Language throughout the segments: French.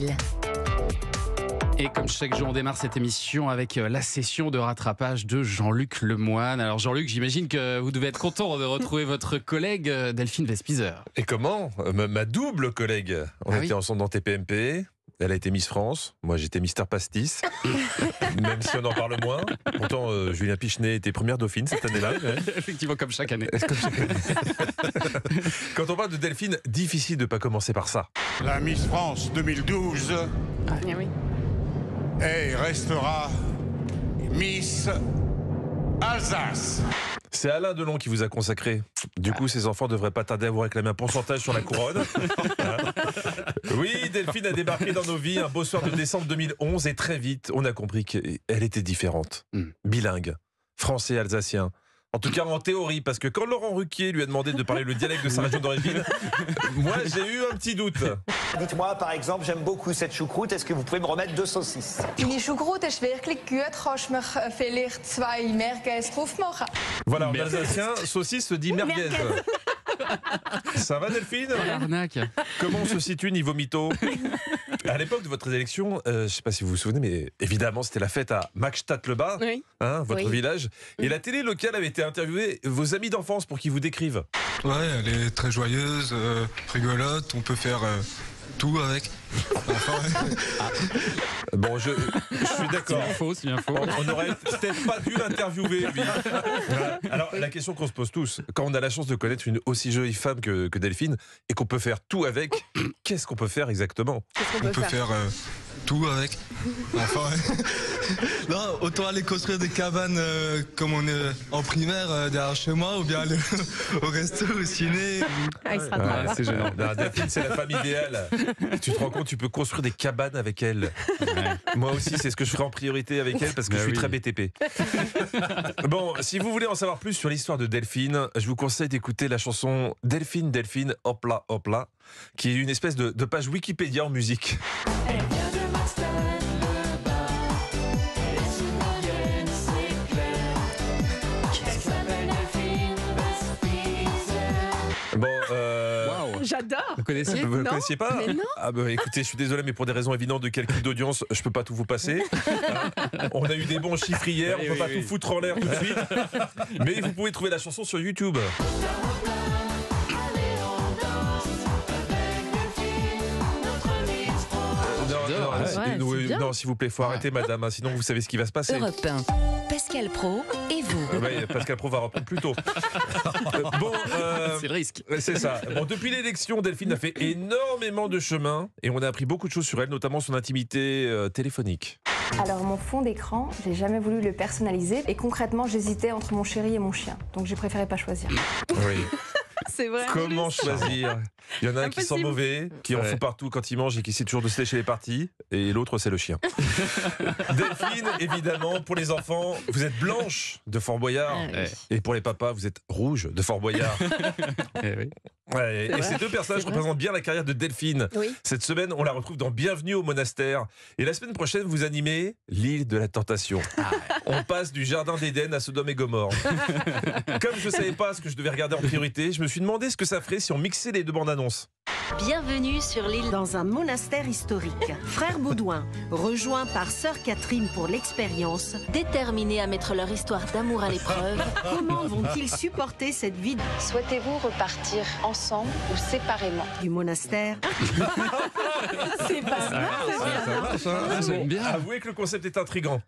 Lille. Et comme chaque jour, on démarre cette émission avec la session de rattrapage de Jean-Luc Lemoine. Alors Jean-Luc, j'imagine que vous devez être content de retrouver votre collègue Delphine Vespizer. Et comment ? Ma double collègue. On était ensemble dans TPMP. Elle a été Miss France. Moi, j'étais Mister Pastis. Même si on en parle moins. Pourtant, Julien Pichenet était première dauphine cette année-là. Effectivement, comme chaque année. Quand on parle de Delphine, difficile de ne pas commencer par ça. La Miss France 2012 et restera Miss Alsace. C'est Alain Delon qui vous a consacré. Du coup, ses enfants ne devraient pas tarder à vous réclamer un pourcentage sur la couronne. Oui, Delphine a débarqué dans nos vies un beau soir de décembre 2011 et très vite, on a compris qu'elle était différente. Bilingue, français et alsacien. En tout cas en théorie, parce que quand Laurent Ruquier lui a demandé de parler le dialecte de sa région d'origine, moi j'ai eu un petit doute. Dites-moi, par exemple, j'aime beaucoup cette choucroute, est-ce que vous pouvez me remettre 2 saucisses? Die Schoegroet is werkelijk goed. Als je me vielleicht 2 merguez drauf machen. Voilà, en alsacien, saucisse se dit merguez. Ça va Delphine? Arnaque. Comment on se situe niveau mytho? À l'époque de votre élection, je ne sais pas si vous vous souvenez, mais évidemment c'était la fête à Maxstadt-le-Bas, votre village. Et la télé locale avait été interviewée vos amis d'enfance pour qu'ils vous décrivent. Ouais, elle est très joyeuse, rigolote, on peut faire tout avec. Enfin, Bon, je suis d'accord. C'est bien faux. On n'aurait peut-être pas dû l'interviewer, lui. Alors, la question qu'on se pose tous, quand on a la chance de connaître une aussi jolie femme que Delphine, et qu'on peut faire tout avec, qu'est-ce qu'on peut faire exactement? on peut faire tout avec. Enfin, non, autant aller construire des cabanes comme on est en primaire derrière chez moi, ou bien aller au resto, au ciné. C'est gênant. Non, Delphine, c'est la femme idéale. Tu te rends compte, tu peux construire des cabanes avec elle. Moi aussi, c'est ce que je ferai en priorité avec elle parce que je suis très BTP. Bon, si vous voulez en savoir plus sur l'histoire de Delphine, je vous conseille d'écouter la chanson Delphine, Delphine, hop là, qui est une espèce de page Wikipédia en musique. Bon, J'adore. Vous connaissiez? vous ne connaissiez pas? Mais non. Ah bah écoutez, je suis désolé, mais pour des raisons évidentes de calcul d'audience, je peux pas tout vous passer. On a eu des bons chiffres hier, on peut pas tout foutre en l'air tout de suite. Mais vous pouvez trouver la chanson sur YouTube. Non, s'il vous plaît, faut arrêter, madame, hein, sinon vous savez ce qui va se passer. Europe 1. Pascal Pro et vous. Pascal Pro va reprendre plus tôt. Bon, C'est le risque. c'est ça. Bon, depuis l'élection, Delphine a fait énormément de chemin et on a appris beaucoup de choses sur elle, notamment son intimité téléphonique. Alors mon fond d'écran, j'ai jamais voulu le personnaliser et concrètement j'hésitais entre mon chéri et mon chien. Donc j'ai préféré pas choisir. Oui. C'est vrai. Comment choisir? Il y en a un qui sent mauvais, qui en fout partout quand il mange et qui essaie toujours de se lécher les parties, et l'autre c'est le chien. Delphine, évidemment, pour les enfants, vous êtes blanche de Fort Boyard, et pour les papas, vous êtes rouge de Fort Boyard. Ouais, et ces deux personnages représentent bien la carrière de Delphine. Oui. Cette semaine, on la retrouve dans Bienvenue au monastère. Et la semaine prochaine, vous animez l'île de la tentation. On passe du jardin d'Éden à Sodome et Gomorre. Comme je ne savais pas ce que je devais regarder en priorité, je me suis demandé ce que ça ferait si on mixait les deux bandes annonces. Bienvenue sur l'île dans un monastère historique. Frère Baudouin, rejoint par sœur Catherine pour l'expérience, déterminés à mettre leur histoire d'amour à l'épreuve, comment vont-ils supporter cette vie Souhaitez-vous repartir ensemble ou séparément? du monastère? C'est pas mal. J'aime bien. Avouez que le concept est intriguant.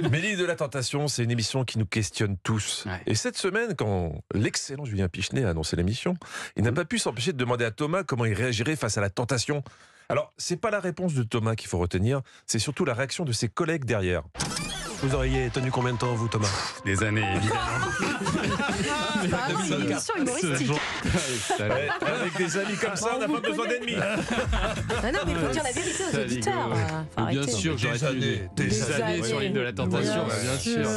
Mais l'île de la tentation, c'est une émission qui nous questionne tous. Ouais. Et cette semaine, quand l'excellent Julien Pichenet a annoncé l'émission, il n'a pas pu s'empêcher de demander à Thomas comment il réagirait face à la tentation. Alors, c'est pas la réponse de Thomas qu'il faut retenir, c'est surtout la réaction de ses collègues derrière. Vous auriez tenu combien de temps, vous, Thomas? Des années, évidemment. C'est une émission humoristique. Ouais, avec des amis comme ça, on n'a pas besoin d'ennemis. Ah non, mais il faut dire la vérité aux auditeurs. Faut Bien arrêter. sûr, j'aurais tenu des années sur l'île de la tentation. Bien sûr.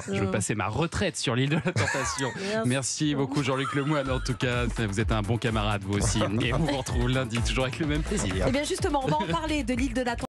Je veux passer ma retraite sur l'île de la tentation. Merci beaucoup Jean-Luc Lemoine. En tout cas, vous êtes un bon camarade vous aussi. Et on vous retrouve lundi toujours avec le même plaisir. Eh bien justement, on va en parler de l'île de la